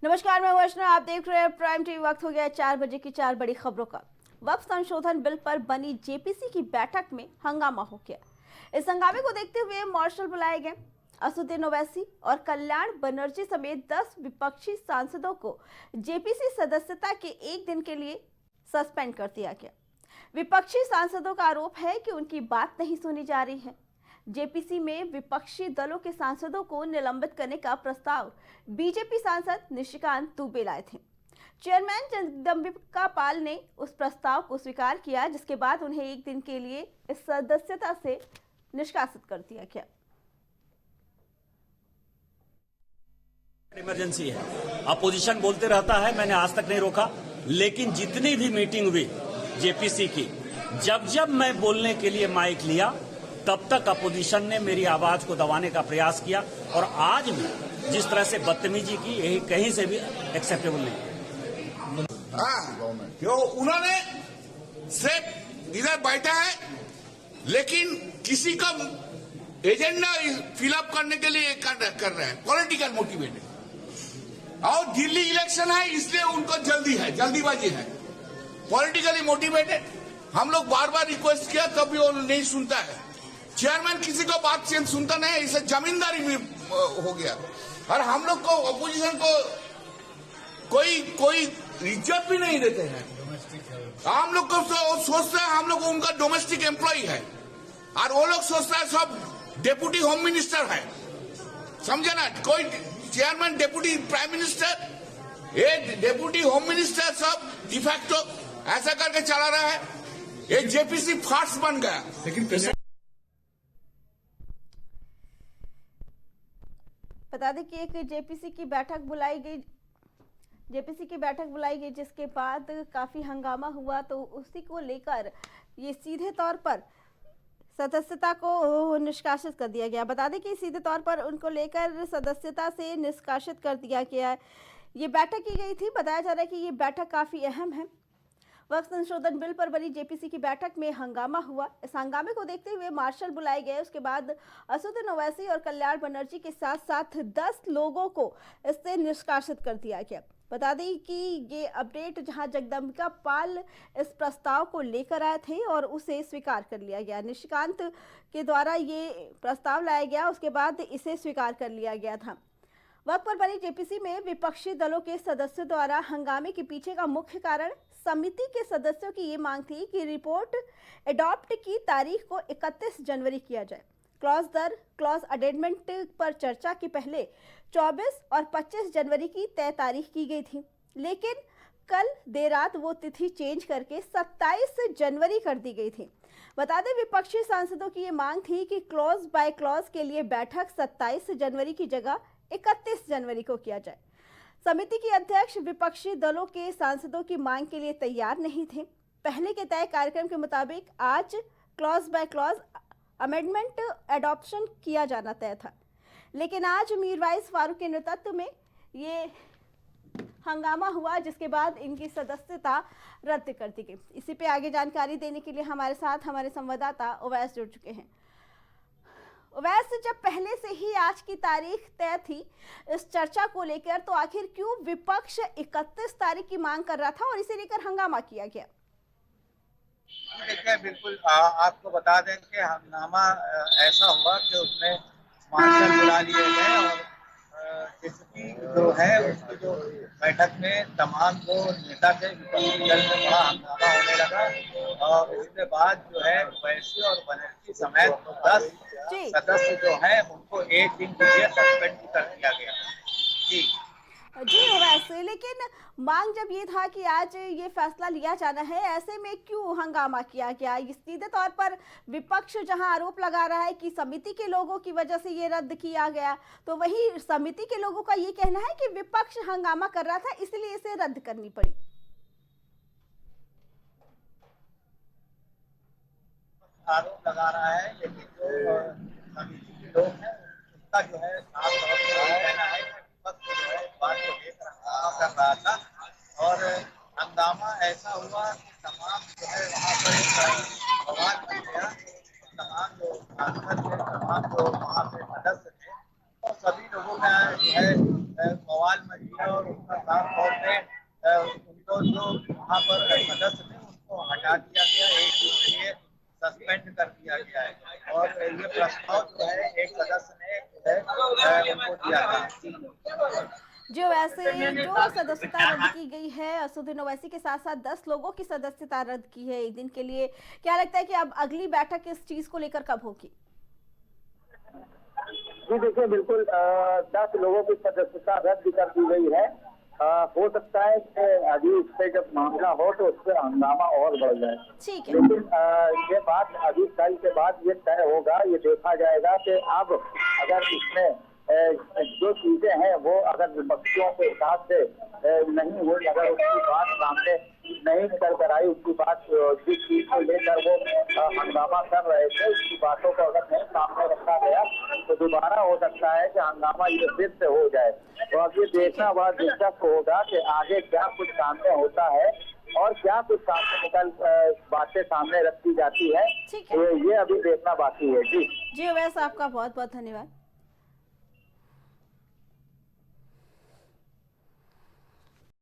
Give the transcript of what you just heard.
नमस्कार, मैं वर्षना। आप देख रहे हैं प्राइम टीवी। वक्त हो गया 4 बजे की 4 बड़ी खबरों का। वक्फ संशोधन बिल पर बनी जेपीसी की बैठक में हंगामा हो गया। इस हंगामे को देखते हुए मार्शल बुलाए गए। असदुद्दीन ओवैसी और कल्याण बनर्जी समेत 10 विपक्षी सांसदों को जेपीसी सदस्यता के एक दिन के लिए सस्पेंड कर दिया गया। विपक्षी सांसदों का आरोप है कि उनकी बात नहीं सुनी जा रही है। जेपीसी में विपक्षी दलों के सांसदों को निलंबित करने का प्रस्ताव बीजेपी सांसद निशिकांत दुबे लाए थे। चेयरमैन जगदम्बिका पाल ने उस प्रस्ताव को स्वीकार किया, जिसके बाद उन्हें एक दिन के लिए इस सदस्यता से निष्कासित कर दिया गया। इमरजेंसी है, अपोजिशन बोलते रहता है, मैंने आज तक नहीं रोका। लेकिन जितनी भी मीटिंग हुई जेपीसी की, जब जब मैं बोलने के लिए माइक लिया, तब तक अपोजिशन ने मेरी आवाज को दबाने का प्रयास किया। और आज भी जिस तरह से बदतमीजी की, यही कहीं से भी एक्सेप्टेबल नहीं। क्यों उन्होंने सिर्फ इधर बैठा है, लेकिन किसी का एजेंडा फिलअप करने के लिए कर रहे हैं, पॉलिटिकल मोटिवेटेड। और दिल्ली इलेक्शन है, इसलिए उनको जल्दीबाजी है, पॉलिटिकली मोटिवेटेड। हम लोग बार बार रिक्वेस्ट किया, तब भी वो नहीं सुनता है। चेयरमैन किसी को बात सुनता नहीं है, इसे जमींदारी में हो गया। और हम लोग को अपोजिशन को कोई इज्जत भी नहीं देते हैं। हम लोग को सोचते हैं हम लोग उनका डोमेस्टिक एम्प्लॉय है, और वो लोग सोचता है सब डेप्यूटी होम मिनिस्टर है। समझे ना, कोई चेयरमैन डेप्यूटी प्राइम मिनिस्टर, ये डेप्यूटी होम मिनिस्टर सब डिफैक्टो ऐसा करके चला रहा है। ये जेपीसी फार्स बन गया। लेकिन बता दें कि एक जेपीसी की बैठक बुलाई गई, जिसके बाद काफी हंगामा हुआ। तो उसी को लेकर ये सीधे तौर पर सदस्यता को निष्कासित कर दिया गया। बता दें कि सीधे तौर पर उनको लेकर सदस्यता से निष्कासित कर दिया गया है। ये बैठक की गई थी। बताया जा रहा है कि ये बैठक काफी अहम है। वक्फ संशोधन बिल पर बनी जेपीसी की बैठक में हंगामा हुआ। इस हंगामे को देखते हुए मार्शल बुलाए गए। उसके बाद असदुद्दीन ओवैसी और कल्याण बनर्जी के साथ साथ 10 लोगों को इससे निष्कासित कर दिया गया। बता दें कि ये अपडेट जहां जगदम्बिका पाल इस प्रस्ताव को लेकर आए थे और उसे स्वीकार कर लिया गया। निशिकांत के द्वारा ये प्रस्ताव लाया गया, उसके बाद इसे स्वीकार कर लिया गया था। वक्त पर बनी जेपीसी में विपक्षी दलों के सदस्यों द्वारा हंगामे के पीछे का मुख्य कारण समिति के सदस्यों की ये मांग थी कि रिपोर्ट एडॉप्ट की तारीख को 31 जनवरी किया जाए। क्लॉज दर क्लॉज अमेंडमेंट पर चर्चा के पहले 24 और 25 जनवरी की तय तारीख की गई थी, लेकिन कल देर रात वो तिथि चेंज करके 27 जनवरी कर दी गई थी। बता दें, विपक्षी सांसदों की ये मांग थी कि क्लॉज बाय क्लॉज के लिए बैठक 27 जनवरी की जगह 31 जनवरी को किया जाए। समिति की अध्यक्ष विपक्षी दलों के सांसदों की मांग के लिए तैयार नहीं थे। पहले के तय कार्यक्रम के मुताबिक आज clause by clause amendment adoption किया जाना तय था, लेकिन आज मीरवाइज फारूक के नेतृत्व में ये हंगामा हुआ, जिसके बाद इनकी सदस्यता रद्द कर दी गई। इसी पे आगे जानकारी देने के लिए हमारे साथ हमारे संवाददाता ओवैस जुड़ चुके हैं। वैसे जब पहले से ही आज की तारीख तय थी इस चर्चा को लेकर, तो आखिर क्यों विपक्ष 31 तारीख की मांग कर रहा था और इसे लेकर हंगामा किया गया? देखिए, बिल्कुल आपको बता दें कि हंगामा ऐसा हुआ कि उसमें मार्शल बुला लिए गए और जेपीसी जो है उसकी जो बैठक में तमाम जो नेता थे विपक्षी दल में बड़ा हंगामा होने लगा। और इसके बाद जो है ओवैसी और बनर्जी समेत 10 सदस्य जो है उनको एक दिन के लिए सस्पेंड कर दिया गया। जी वैसे, लेकिन मांग जब ये था कि आज ये फैसला लिया जाना है, ऐसे में क्यों हंगामा किया गया? सीधे तौर पर विपक्ष जहां आरोप लगा रहा है कि समिति के लोगों की वजह से ये रद्द किया गया, तो वही समिति के लोगों का ये कहना है कि विपक्ष हंगामा कर रहा था, इसलिए इसे रद्द करनी पड़ी। आरोप लगा रहा है, लेकिन जो समिति के लोग हैं उनका जो है साफ तौर पर कहना है कि विपक्ष जो है बात को लेकर हंगामा कर रहा था। और हंगामा ऐसा हुआ कि तमाम जो है वहाँ पर एक बवाल बन गया। तमाम जो सांसद थे, तमाम जो वहाँ पे सदस्य थे, तो सभी लोगों ने जो है बवाल आवाज मची है और उनका साफ तौर पे उनको जो वहाँ पर सदस्य थे उनको हटा दिया गया, एक दिन के लिए सस्पेंड कर दिया गया है। और ये प्रस्ताव जो है एक सदस्य ने उनको दिया था। जो वैसे जो सदस्यता रद्द की गई है, असदुद्दीन ओवैसी के साथ साथ 10 लोगों की सदस्यता रद्द की है एक दिन के लिए, क्या लगता है कि अब अगली बैठक इस चीज को लेकर कब होगी? जी देखिए, बिल्कुल 10 लोगों की सदस्यता रद्द कर दी गई है। हो सकता है कि अभी इस पे जब मामला हो तो उस पर हंगामा और बढ़ जाए, ठीक है। लेकिन ये बात अभी कल के बाद ये तय होगा, ये देखा जाएगा कि अब अगर इसमें जो चीजें हैं वो अगर विपक्षियों के हिसाब से नहीं हुई, अगर उसकी बात सामने नहीं निकल कर आई, उसकी बात जिस चीज को लेकर वो हंगामा कर रहे थे उसकी बातों को अगर नहीं सामने रखा गया तो दोबारा हो सकता है कि हंगामा ये फिर से हो जाए। तो अब ये देखना बड़ा दिलचस्प होगा कि आगे क्या कुछ सामने होता है और क्या कुछ सामने निकल बातें सामने रखी जाती है, ठीक है। ये अभी देखना बाकी है। जी जी वैसे आपका बहुत बहुत धन्यवाद।